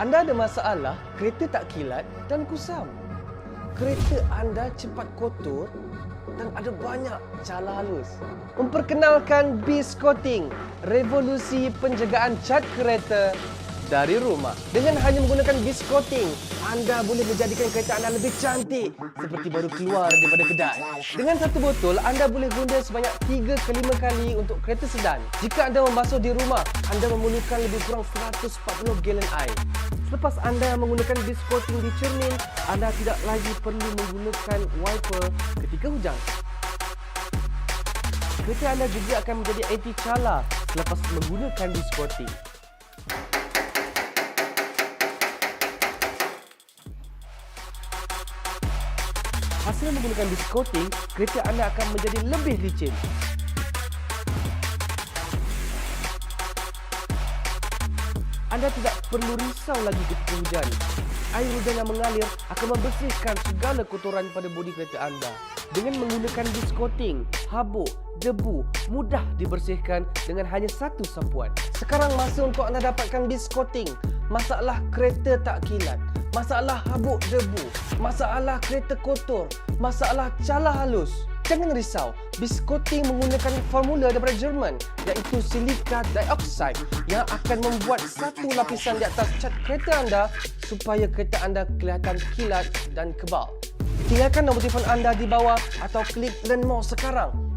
Anda ada masalah kereta tak kilat dan kusam. Kereta anda cepat kotor dan ada banyak cala halus. Memperkenalkan Beast Coating, revolusi penjagaan cat kereta dari rumah. Dengan hanya menggunakan Beast Coating, anda boleh menjadikan kereta anda lebih cantik seperti baru keluar daripada kedai. Dengan satu botol, anda boleh guna sebanyak 3 ke 5 kali untuk kereta sedan. Jika anda membasuh di rumah, anda memerlukan lebih kurang 140 gallon air. Selepas anda menggunakan Beast Coating di cermin, anda tidak lagi perlu menggunakan wiper ketika hujan. Kereta anda juga akan menjadi anti cala selepas menggunakan Beast Coating. Hasil menggunakan Beast Coating, kereta anda akan menjadi lebih licin. Anda tidak perlu risau lagi ketika hujan. Air hujan yang mengalir akan membersihkan segala kotoran pada bodi kereta anda. Dengan menggunakan Beast Coating, habuk, debu mudah dibersihkan dengan hanya satu sapuan. Sekarang masa untuk anda dapatkan Beast Coating. Masalah kereta tak kilat, masalah habuk debu, masalah kereta kotor, masalah cala halus. Jangan risau, Beast Coating menggunakan formula daripada Jerman iaitu silika dioxide yang akan membuat satu lapisan di atas cat kereta anda supaya kereta anda kelihatan kilat dan kebal. Tinggalkan nombor telefon anda di bawah atau klik learn more sekarang.